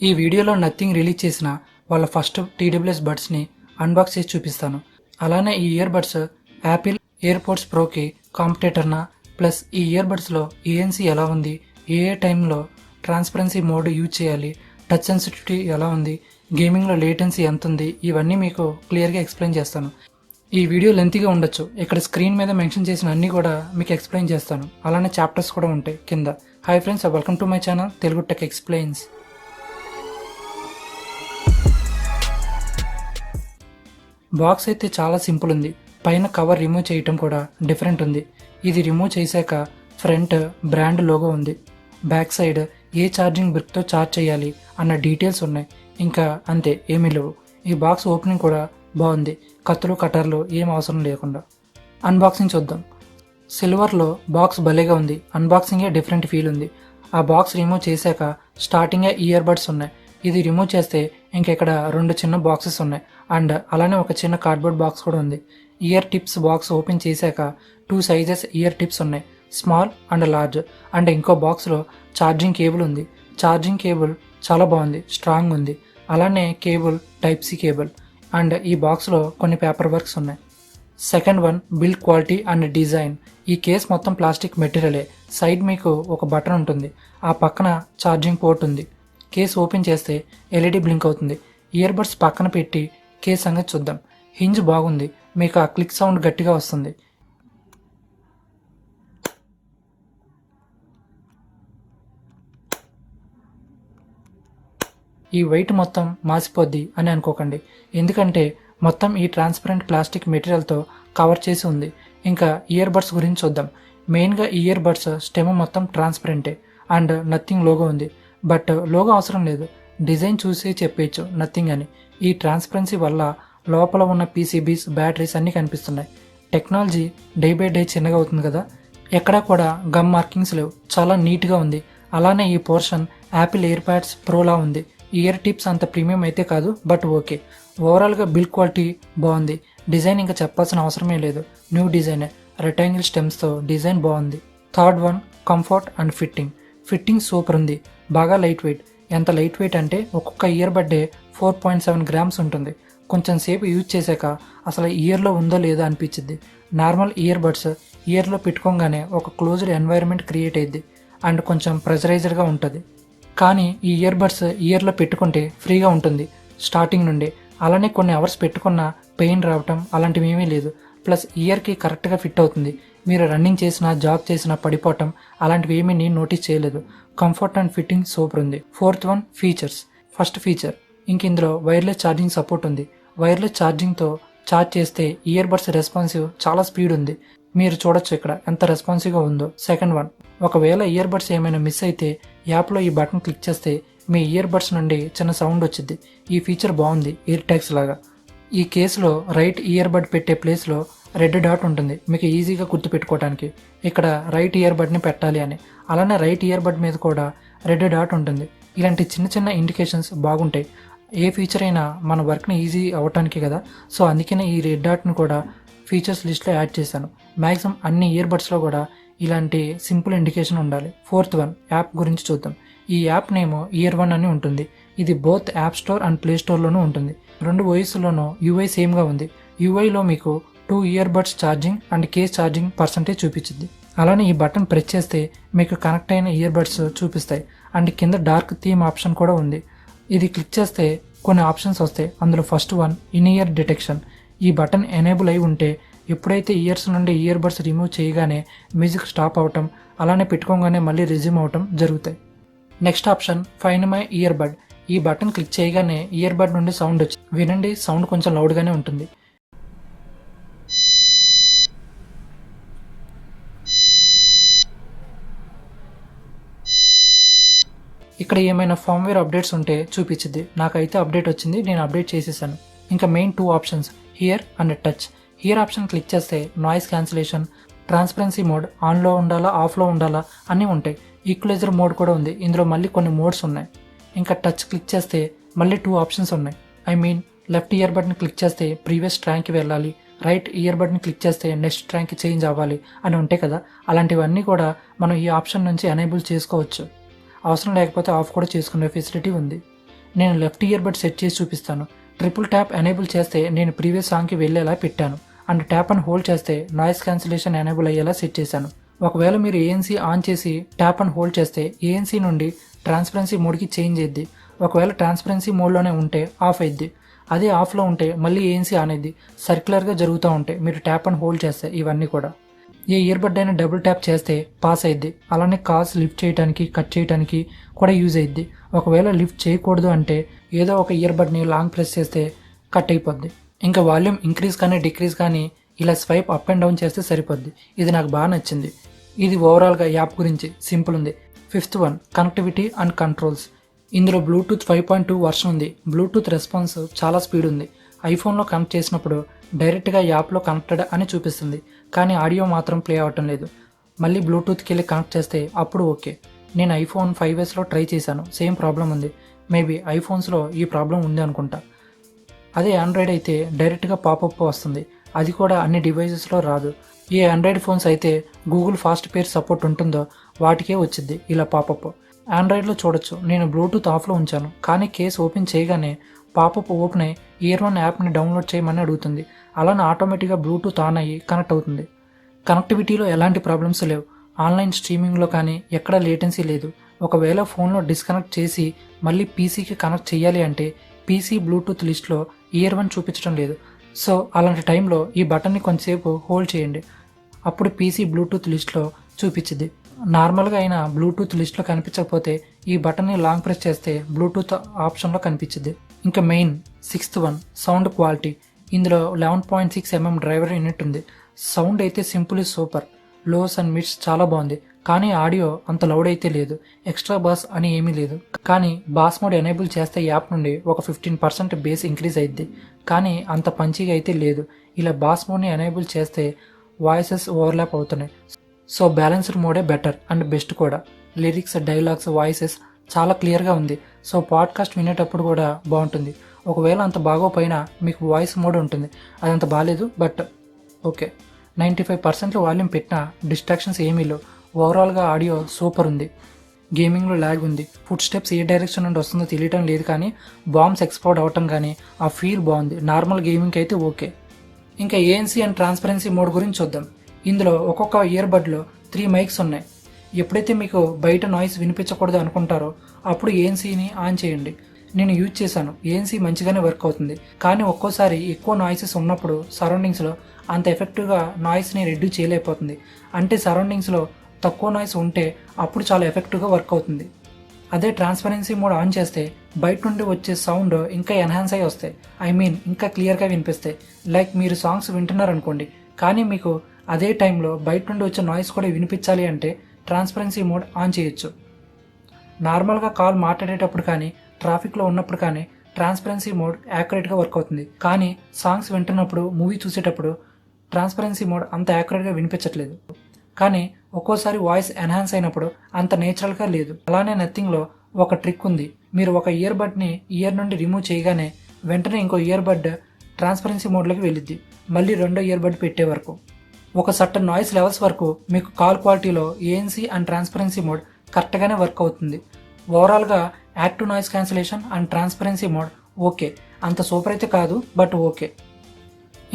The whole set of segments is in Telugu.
ఈ వీడియోలో నథింగ్ రిలీజ్ చేసిన వాళ్ళ ఫస్ట్ టీడబ్ల్యూఎస్ బడ్స్ని అన్బాక్స్ చేసి చూపిస్తాను. అలానే ఈ ఇయర్ బడ్స్ యాపిల్ ఎయిర్పోడ్స్ ప్రోకి కాంపిటేటర్నా, ప్లస్ ఈ ఇయర్ బడ్స్లో ఏఎన్సీ ఎలా ఉంది, ఏ టైంలో ట్రాన్స్పరెన్సీ మోడ్ యూజ్ చేయాలి, టచ్ సెన్సిటివిటీ ఎలా ఉంది, గేమింగ్లో లేటెన్సీ ఎంత ఉంది, ఇవన్నీ మీకు క్లియర్గా ఎక్స్ప్లెయిన్ చేస్తాను. ఈ వీడియో లెంతీగా ఉండొచ్చు. ఇక్కడ స్క్రీన్ మీద మెన్షన్ చేసిన అన్ని కూడా మీకు ఎక్స్ప్లెయిన్ చేస్తాను. అలానే చాప్టర్స్ కూడా ఉంటాయి కింద. Hi friends, welcome to my channel Telugu tech explains. Box అయితే చాలా సింపుల్ ఉంది. పైన కవర్ రిమూవ్ చేయటం కూడా డిఫరెంట్ ఉంది. ఇది రిమూవ్ చేశాక ఫ్రంట్ బ్రాండ్ లోగో ఉంది. బ్యాక్ సైడ్ ఏ ఛార్జింగ్ బ్రిక్తో ఛార్జ్ చేయాలి అన్న డీటెయిల్స్ ఉన్నాయి. ఇంకా అంతే, ఏమీ లేవు. ఈ బాక్స్ ఓపెనింగ్ కూడా బాగుంది. కత్తులు కటర్లు ఏం అవసరం లేకుండా. అన్బాక్సింగ్ చూద్దాం. సిల్వర్లో బాక్స్ భలేగా ఉంది. అన్బాక్సింగే డిఫరెంట్ ఫీల్ ఉంది. ఆ బాక్స్ రిమూవ్ చేశాక స్టార్టింగే ఇయర్ బడ్స్ ఉన్నాయి. ఇది రిమూవ్ చేస్తే ఇంకెక్కడ 2 చిన్న బాక్సెస్ ఉన్నాయి. అండ్ అలానే ఒక చిన్న కార్డ్బోర్డ్ బాక్స్ కూడా ఉంది. ఇయర్ టిప్స్ బాక్స్ ఓపెన్ చేశాక 2 సైజెస్ ఇయర్ టిప్స్ ఉన్నాయి, స్మాల్ అండ్ లార్జ్. అండ్ ఇంకో బాక్స్లో ఛార్జింగ్ కేబుల్ ఉంది. ఛార్జింగ్ కేబుల్ చాలా బాగుంది, స్ట్రాంగ్ ఉంది. అలానే cable type C cable. And ఈ బాక్స్లో కొన్ని పేపర్ వర్క్స్ ఉన్నాయి. Second one build quality and design. ఈ కేస్ మొత్తం ప్లాస్టిక్ మెటీరియలే. సైడ్ మీకు ఒక బటన్ ఉంటుంది. ఆ పక్కన ఛార్జింగ్ పోర్ట్ ఉంది. కేస్ ఓపెన్ చేస్తే ఎల్ఈడి బ్లింక్ అవుతుంది. ఇయర్ బడ్స్ పక్కన పెట్టి కేస్ సంగతి చూద్దాం. హింజ్ బాగుంది. మీకు ఆ క్లిక్ సౌండ్ గట్టిగా వస్తుంది. ఈ వెయిట్ మొత్తం మాసిపోద్ది అని అనుకోకండి, ఎందుకంటే మొత్తం ఈ ట్రాన్స్పరెంట్ ప్లాస్టిక్ మెటీరియల్తో కవర్ చేసి ఉంది. ఇంకా ఇయర్ బడ్స్ గురించి చూద్దాం. మెయిన్గా ఇయర్ బడ్స్ స్టెమ్ మొత్తం ట్రాన్స్పరెంటే అండ్ నథింగ్ లోగో ఉంది. బట్ లోగో అవసరం లేదు, డిజైన్ చూసి చెప్పేయచ్చు నథింగ్ అని. ఈ ట్రాన్స్పరెన్సీ వల్ల లోపల ఉన్న పీసీబీస్, బ్యాటరీస్ అన్నీ కనిపిస్తున్నాయి. టెక్నాలజీ డే బై డే చిన్నగా అవుతుంది కదా. ఎక్కడా కూడా గమ్ మార్కింగ్స్ లేవు, చాలా నీట్గా ఉంది. అలానే ఈ పోర్షన్ యాపిల్ ఎయిర్ ప్యాడ్స్ ప్రోలా ఉంది. ఇయర్ టిప్స్ అంత ప్రీమియం అయితే కాదు, బట్ ఓకే. ఓవరాల్గా బిల్డ్ క్వాలిటీ బాగుంది. డిజైన్ ఇంకా చెప్పాల్సిన అవసరమే లేదు, న్యూ డిజైనే. రెక్టాంగిల్ స్టెమ్స్తో డిజైన్ బాగుంది. Third one comfort and fitting. Fitting super ఉంది, బాగా లైట్ వెయిట్. ఎంత లైట్ వెయిట్ అంటే ఒక్కొక్క ఇయర్ బడ్డే 4.7 గ్రామ్స్ ఉంటుంది. కొంచెం సేపు యూజ్ చేశాక అసలు ఇయర్లో ఉందో లేదో అనిపించింది. నార్మల్ ఇయర్ బడ్స్ ఇయర్లో పెట్టుకోగానే ఒక క్లోజ్డ్ ఎన్వైరన్మెంట్ క్రియేట్ అయ్యింది అండ్ కొంచెం ప్రెజరైజ్డ్గా ఉంటుంది. కానీ ఈ ఇయర్ బడ్స్ ఇయర్లో పెట్టుకుంటే ఫ్రీగా ఉంటుంది స్టార్టింగ్ నుండి. అలానే కొన్ని అవర్స్ పెట్టుకున్న పెయిన్ రావటం అలాంటివి ఏమీ లేదు. ప్లస్ ఇయర్కి కరెక్ట్గా ఫిట్ అవుతుంది. మీరు రన్నింగ్ చేసినా, జాగ్ చేసినా పడిపోవటం అలాంటివి ఏమీ నేను నోటీస్ చేయలేదు. కంఫర్ట్ అండ్ ఫిట్టింగ్ సూపర్ ఉంది. Fourth one features. First feature, ఇంక ఇందులో వైర్లెస్ ఛార్జింగ్ సపోర్ట్ ఉంది. వైర్లెస్ ఛార్జింగ్తో ఛార్జ్ చేస్తే ఇయర్ బడ్స్ రెస్పాన్సివ్ చాలా స్పీడ్ ఉంది. మీరు చూడొచ్చు ఇక్కడ ఎంత రెస్పాన్సివ్గా ఉందో. సెకండ్ వన్, ఒకవేళ ఇయర్ బడ్స్ ఏమైనా మిస్ అయితే యాప్లో ఈ బటన్ క్లిక్ చేస్తే మీ ఇయర్ బడ్స్ నుండి చిన్న సౌండ్ వచ్చింది. ఈ ఫీచర్ బాగుంది, ఇయర్ ట్యాగ్స్ లాగా. ఈ కేసులో రైట్ ఇయర్ బడ్ పెట్టే ప్లేస్లో రెడ్ డాట్ ఉంటుంది, మీకు ఈజీగా గుర్తుపెట్టుకోవడానికి. ఇక్కడ రైట్ ఇయర్ బడ్ని పెట్టాలి అని. అలానే రైట్ ఇయర్ బడ్ మీద కూడా రెడ్ డాట్ ఉంటుంది. ఇలాంటి చిన్న చిన్న ఇండికేషన్స్ బాగుంటాయి. ఏ ఫీచర్ అయినా మన వర్క్ని ఈజీ అవ్వటానికి కదా, సో అందుకనే ఈ రెడ్ డాట్ని కూడా ఫీచర్స్ లిస్ట్లో యాడ్ చేశాను. మ్యాక్సిమం అన్ని ఇయర్ బడ్స్లో కూడా ఇలాంటి సింపుల్ ఇండికేషన్ ఉండాలి. ఫోర్త్ వన్, యాప్ గురించి చూద్దాం. ఈ యాప్ నేమ్ ఇయర్ వన్ అని ఉంటుంది. ఇది both app store and play స్టోర్లోనూ ఉంటుంది. 2 ఓఎస్లోనూ యూఐ సేమ్గా ఉంది. యూఐలో మీకు 2 earbuds charging and case charging percentage చూపించింది. అలానే ఈ బటన్ ప్రెస్ చేస్తే మీకు కనెక్ట్ అయిన ఇయర్ బడ్స్ చూపిస్తాయి. అండ్ కింద డార్క్ థీమ్ ఆప్షన్ కూడా ఉంది. ఇది క్లిక్ చేస్తే కొన్ని ఆప్షన్స్ వస్తాయి. అందులో first one in ear detection. ఈ బటన్ ఎనేబుల్ అయి ఉంటే ఎప్పుడైతే ఇయర్స్ నుండి ఇయర్ బడ్స్ రిమూవ్ చేయగానే మ్యూజిక్ స్టాప్ అవటం, అలానే పెట్టుకోగానే మళ్ళీ రిజ్యూమ్ అవటం జరుగుతాయి. Next option find my ear bud. ఈ బటన్ క్లిక్ చేయగానే ఇయర్ బడ్ నుండి సౌండ్ వచ్చి వినండి. సౌండ్ కొంచెం లౌడ్గానే ఉంటుంది. ఇక్కడ ఏమైనా ఫార్మ్వేర్ అప్డేట్స్ ఉంటే చూపించింది. నాకైతే అప్డేట్ వచ్చింది, నేను అప్డేట్ చేసేసాను. ఇంకా main 2 options here and touch. Here option click చేస్తే నాయిస్ క్యాన్సిలేషన్, ట్రాన్స్పరెన్సీ మోడ్ ఆన్లో ఉండాలా, ఆఫ్లో ఉండాలా అన్నీ ఉంటాయి. ఈక్వలైజర్ మోడ్ కూడా ఉంది. ఇందులో మళ్ళీ కొన్ని మోడ్స్ ఉన్నాయి. ఇంకా టచ్ క్లిక్ చేస్తే మళ్ళీ 2 ఆప్షన్స్ ఉన్నాయి. ఐ మీన్ లెఫ్ట్ ఇయర్ బడ్ని క్లిక్ చేస్తే ప్రీవియస్ ట్రాక్కి వెళ్ళాలి, రైట్ ఇయర్ బడ్ని క్లిక్ చేస్తే నెక్స్ట్ ట్రాక్కి చేంజ్ అవ్వాలి అని ఉంటాయి కదా. అలాంటివన్నీ కూడా మనం ఈ ఆప్షన్ నుంచి ఎనేబుల్ చేసుకోవచ్చు. అవసరం లేకపోతే ఆఫ్ కూడా చేసుకునే ఫెసిలిటీ ఉంది. నేను లెఫ్ట్ ఇయర్ బడ్ సెట్ చేసి చూపిస్తాను. ట్రిపుల్ ట్యాప్ ఎనేబుల్ చేస్తే నేను ప్రీవియస్ సాంగ్కి వెళ్ళేలా పెట్టాను. అండ్ ట్యాప్ అండ్ హోల్డ్ చేస్తే నాయిస్ క్యాన్సిలేషన్ ఎనేబుల్ అయ్యేలా సెట్ చేశాను. ఒకవేళ మీరు ఏఎన్సీ ఆన్ చేసి ట్యాప్ అండ్ హోల్డ్ చేస్తే ఏఎన్సీ నుండి ట్రాన్స్పరెన్సీ మోడ్కి చేంజ్ అయ్యిద్ది. ఒకవేళ ట్రాన్స్పరెన్సీ మోడ్లోనే ఉంటే ఆఫ్ అయ్యిద్ది. అదే ఆఫ్లో ఉంటే మళ్ళీ ఏఎన్సీ ఆన్ అయ్యిద్ది. సర్క్యులర్గా జరుగుతూ ఉంటాయి మీరు ట్యాప్ అండ్ హోల్డ్ చేస్తే. ఇవన్నీ కూడా ఏ ఇయర్బడ్ అయినా డబుల్ ట్యాప్ చేస్తే పాస్ అయ్యిద్ది. అలానే కాల్స్ లిఫ్ట్ చేయడానికి కట్ చేయడానికి కూడా యూజ్ అయ్యిద్ది. ఒకవేళ లిఫ్ట్ చేయకూడదు అంటే ఏదో ఒక ఇయర్బడ్ని లాంగ్ ప్రెస్ చేస్తే కట్ అయిపోద్ది. ఇంకా వాల్యూమ్ ఇంక్రీజ్ కానీ డిక్రీజ్ కానీ ఇలా స్వైప్ అప్ అండ్ డౌన్ చేస్తే సరిపోద్ది. ఇది నాకు బాగా నచ్చింది. ఇది ఓవరాల్గా యాప్ గురించి సింపుల్ ఉంది. 5th one connectivity and controls. ఇందులో బ్లూటూత్ 5.2 వర్షన్ ఉంది. బ్లూటూత్ రెస్పాన్స్ చాలా స్పీడ్ ఉంది. ఐఫోన్లో కనెక్ట్ చేసినప్పుడు డైరెక్ట్గా యాప్లో కనెక్టెడ్ అని చూపిస్తుంది, కానీ ఆడియో మాత్రం ప్లే అవటం లేదు. మళ్ళీ బ్లూటూత్కి వెళ్ళి కనెక్ట్ చేస్తే అప్పుడు ఓకే. నేను ఐఫోన్ 5S ట్రై చేశాను, సేమ్ ప్రాబ్లం ఉంది. మేబీ ఐఫోన్స్లో ఈ ప్రాబ్లం ఉంది అనుకుంటా. అదే ఆండ్రాయిడ్ అయితే డైరెక్ట్గా పాపప్ వస్తుంది. అది కూడా అన్ని డివైజెస్లో రాదు. ఏ ఆండ్రాయిడ్ ఫోన్స్ అయితే గూగుల్ ఫాస్ట్ పేర్ సపోర్ట్ ఉంటుందో వాటికే వచ్చింది ఇలా పాపప్. ఆండ్రాయిడ్లో చూడొచ్చు, నేను బ్లూటూత్ ఆఫ్లో ఉంచాను, కానీ కేస్ ఓపెన్ చేయగానే పాపప్ ఓపెన్ అయ్యి ఇయర్1 యాప్ని డౌన్లోడ్ చేయమని అడుగుతుంది. అలానే ఆటోమేటిక్గా బ్లూటూత్ ఆన్ అయ్యి కనెక్ట్ అవుతుంది. కనెక్టివిటీలో ఎలాంటి ప్రాబ్లమ్స్ లేవు. ఆన్లైన్ స్ట్రీమింగ్లో కానీ ఎక్కడ లేటెన్సీ లేదు. ఒకవేళ ఫోన్లో డిస్కనెక్ట్ చేసి మళ్ళీ పీసీకి కనెక్ట్ చేయాలి అంటే పీసీ బ్లూటూత్ లిస్ట్లో ఇయర్1 చూపించడం లేదు. సో అలాంటి టైంలో ఈ బటన్ని కొంచెంసేపు హోల్డ్ చేయండి, అప్పుడు పీసీ బ్లూటూత్ లిస్ట్లో చూపించింది. నార్మల్గా అయినా బ్లూటూత్ లిస్ట్లో కనిపించకపోతే ఈ బటన్ని లాంగ్ ప్రెస్ చేస్తే బ్లూటూత్ ఆప్షన్లో కనిపించింది. ఇంకా main 6th one sound quality. ఇందులో 11.6mm డ్రైవర్ యూనిట్ ఉంది. సౌండ్ అయితే simple is super. Lows and mids చాలా బాగుంది, కానీ ఆడియో అంత లౌడ్ అయితే లేదు. ఎక్స్ట్రా బాస్ అని ఏమీ లేదు. కానీ బాస్ మోడ్ ఎనేబుల్ చేస్తే యాప్ నుండి ఒక 15% బేస్ ఇంక్రీజ్ అయ్యిద్ది, కానీ అంత పంచిగా అయితే లేదు. ఇలా బాస్ మోడ్ని ఎనేబుల్ చేస్తే వాయిసెస్ ఓవర్లాప్ అవుతున్నాయి. సో బ్యాలెన్స్డ్ మోడే బెటర్ అండ్ బెస్ట్ కూడా. లిరిక్స్, డైలాగ్స్, వాయిసెస్ చాలా క్లియర్గా ఉంది. సో పాడ్కాస్ట్ వినేటప్పుడు కూడా బాగుంటుంది. ఒకవేళ అంత బాగోపోయినా మీకు వాయిస్ మోడ్ ఉంటుంది, అదంత బాగాలేదు, బట్ ఓకే. 95% వాల్యూమ్ పెట్టినా డిస్ట్రాక్షన్స్ ఏమీ లేవు. ఓవరాల్గా ఆడియో సూపర్ ఉంది. గేమింగ్లో ల్యాగ్ ఉంది. ఫుడ్ స్టెప్స్ ఏ డైరెక్షన్ నుండి వస్తుందో తెలియటం లేదు, కానీ బాంబ్స్ ఎక్స్ప్లోడ్ అవటం కానీ ఆ ఫీల్ బాగుంది. నార్మల్ గేమింగ్కి అయితే ఓకే. ఇంకా ఏఎన్సీ అండ్ ట్రాన్స్పరెన్సీ మోడ్ గురించి చూద్దాం. ఇందులో ఒక్కొక్క ఇయర్బడ్లో 3 మైక్స్ ఉన్నాయి. ఎప్పుడైతే మీకు బయట నాయిస్ వినిపించకూడదు అనుకుంటారో అప్పుడు ఏఎన్సీని ఆన్ చేయండి. నేను యూజ్ చేశాను, ఏఎన్సీ మంచిగానే వర్క్ అవుతుంది. కానీ ఒక్కోసారి ఎక్కువ నాయిసెస్ ఉన్నప్పుడు సరౌండింగ్స్లో అంత ఎఫెక్టివ్గా నాయిస్ని రెడ్యూస్ చేయలేకపోతుంది. అంటే సరౌండింగ్స్లో తక్కువ నాయిస్ ఉంటే అప్పుడు చాలా ఎఫెక్టివ్గా వర్క్ అవుతుంది. అదే ట్రాన్స్పరెన్సీ మోడ్ ఆన్ చేస్తే బయట నుండి వచ్చే సౌండ్ ఇంకా ఎన్హాన్స్ అయ్యి వస్తాయి. ఇంకా క్లియర్గా వినిపిస్తాయి. లైక్ మీరు సాంగ్స్ వింటున్నారనుకోండి, కానీ మీకు అదే టైంలో బయట నుండి వచ్చే నాయిస్ కూడా వినిపించాలి అంటే ట్రాన్స్పరెన్సీ మోడ్ ఆన్ చేయొచ్చు. నార్మల్గా కాల్ మాట్లాడేటప్పుడు కానీ ట్రాఫిక్లో ఉన్నప్పుడు కానీ ట్రాన్స్పరెన్సీ మోడ్ యాక్యురేట్గా వర్క్ అవుతుంది. కానీ సాంగ్స్ వింటున్నప్పుడు, మూవీ చూసేటప్పుడు ట్రాన్స్పరెన్సీ మోడ్ అంత యాక్యురేట్గా వినిపించట్లేదు. కానీ ఒక్కోసారి వాయిస్ ఎన్హాన్స్ అయినప్పుడు అంత నేచురల్గా లేదు. అలానే నథింగ్లో ఒక ట్రిక్ ఉంది. మీరు ఒక ఇయర్బడ్ని ఇయర్ నుండి రిమూవ్ చేయగానే వెంటనే ఇంకో ఇయర్బడ్ ట్రాన్స్పరెన్సీ మోడ్లోకి వెళ్ళిద్ది, మళ్ళీ రెండో ఇయర్బడ్ పెట్టే వరకు. ఒక సర్టన్ నాయిస్ లెవెల్స్ వరకు మీకు కాల్ క్వాలిటీలో ఏఎన్సీ అండ్ ట్రాన్స్పరెన్సీ మోడ్ కరెక్ట్గానే వర్క్ అవుతుంది. ఓవరాల్గా active noise cancellation and transparency mode okay. అంత సూపర్ అయితే కాదు, బట్ ఓకే.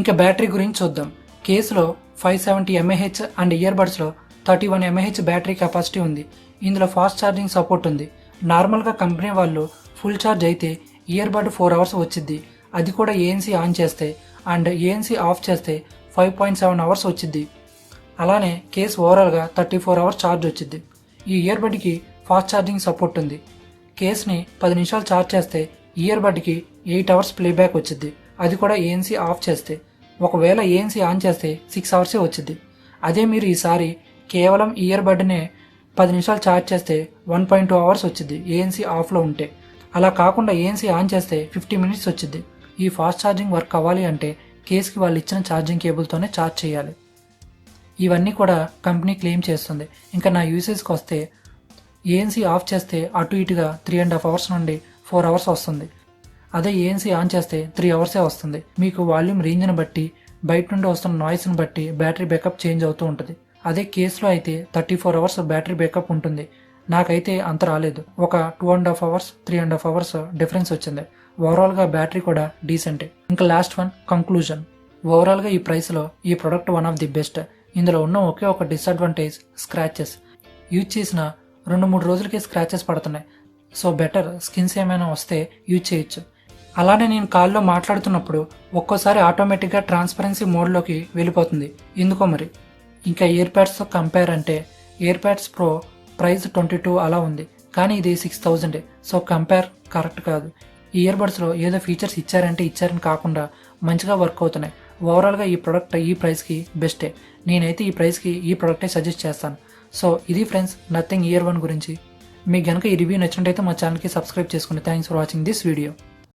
ఇంకా బ్యాటరీ గురించి చూద్దాం. కేసులో 570 mAh అండ్ ఇయర్బడ్స్లో 31 mAh బ్యాటరీ కెపాసిటీ ఉంది. ఇందులో ఫాస్ట్ ఛార్జింగ్ సపోర్ట్ ఉంది. నార్మల్గా కంపెనీ వాళ్ళు ఫుల్ ఛార్జ్ అయితే ఇయర్బడ్ 4 అవర్స్ వచ్చిద్ది. అది కూడా ఏఎన్సీ ఆన్ చేస్తే. అండ్ ఏఎన్సీ ఆఫ్ చేస్తే 5.7 అవర్స్ వచ్చిద్ది. అలానే కేస్ ఓవరాల్గా 34 అవర్స్ ఛార్జ్ వచ్చిద్ది. ఈ ఇయర్బడ్కి ఫాస్ట్ ఛార్జింగ్ సపోర్ట్ ఉంది. కేస్ని 10 నిమిషాలు ఛార్జ్ చేస్తే ఇయర్బడ్కి 8 అవర్స్ ప్లేబ్యాక్ వచ్చిద్ది. అది కూడా ఏఎన్సీ ఆఫ్ చేస్తే. ఒకవేళ ఏఎన్సీ ఆన్ చేస్తే 6 అవర్సే వచ్చిద్ది. అదే మీరు ఈసారి కేవలం ఇయర్బడ్నే 10 నిమిషాలు ఛార్జ్ చేస్తే 1.2 అవర్స్ వచ్చిద్ది ఏఎన్సీ ఆఫ్లో ఉంటే. అలా కాకుండా ఏఎన్సీ ఆన్ చేస్తే 50 మినిట్స్ వచ్చిద్ది. ఈ ఫాస్ట్ ఛార్జింగ్ వర్క్ అవ్వాలి అంటే కేస్కి వాళ్ళు ఇచ్చిన ఛార్జింగ్ కేబుల్తోనే ఛార్జ్ చేయాలి. ఇవన్నీ కూడా కంపెనీ క్లెయిమ్ చేస్తుంది. ఇంకా నా యూసేజ్కి వస్తే ఏఎన్సీ ఆఫ్ చేస్తే అటు ఇటుగా 3.5 అవర్స్ నుండి 4 అవర్స్ వస్తుంది. అదే ఏఎన్సీ ఆన్ చేస్తే 3 అవర్సే వస్తుంది. మీకు వాల్యూమ్ రేంజ్ని బట్టి, బయట నుండి వస్తున్న నాయిస్ని బట్టి బ్యాటరీ బ్యాకప్ చేంజ్ అవుతూ ఉంటుంది. అదే కేసులో అయితే 34 అవర్స్ బ్యాటరీ బ్యాకప్ ఉంటుంది. నాకైతే అంత రాలేదు. ఒక 2.5 అవర్స్ 3.5 అవర్స్ డిఫరెన్స్ వచ్చింది. ఓవరాల్గా బ్యాటరీ కూడా డీసెంటే. ఇంకా లాస్ట్ వన్ కంక్లూజన్. ఓవరాల్గా ఈ ప్రైస్లో ఈ product one of the best. ఇందులో ఉన్న ఒకే ఒక డిసడ్వాంటేజ్ స్క్రాచెస్. యూజ్ చేసిన 2-3 రోజులకే స్క్రాచెస్ పడుతున్నాయి. సో బెటర్ స్కిన్స్ ఏమైనా వస్తే యూజ్ చేయొచ్చు. అలానే నేను కాల్లో మాట్లాడుతున్నప్పుడు ఒక్కోసారి ఆటోమేటిక్గా ట్రాన్స్పరెన్సీ మోడ్లోకి వెళ్ళిపోతుంది, ఎందుకో మరి. ఇంకా ఇయర్ ప్యాడ్స్తో కంపేర్ అంటే ఇయర్ ప్యాడ్స్ ప్రో ప్రైస్ 22 అలా ఉంది, కానీ ఇది 6000. సో కంపేర్ కరెక్ట్ కాదు. ఈ ఇయర్ బడ్స్లో ఏదో ఫీచర్స్ ఇచ్చారంటే ఇచ్చారని కాకుండా మంచిగా వర్క్ అవుతున్నాయి. ఓవరాల్గా ఈ ప్రోడక్ట్ ఈ ప్రైస్కి బెస్టే. నేనైతే ఈ ప్రైస్కి ఈ ప్రోడక్టే సజెస్ట్ చేస్తాను. సో ఇది ఫ్రెండ్స్ నథింగ్ ఇయర్ 1 గురించి. మీకు కనుక ఈ రివ్యూ నచ్చినట్టయితే మా ఛానల్కి సబ్స్క్రైబ్ చేసుకోండి. Thanks for watching this video.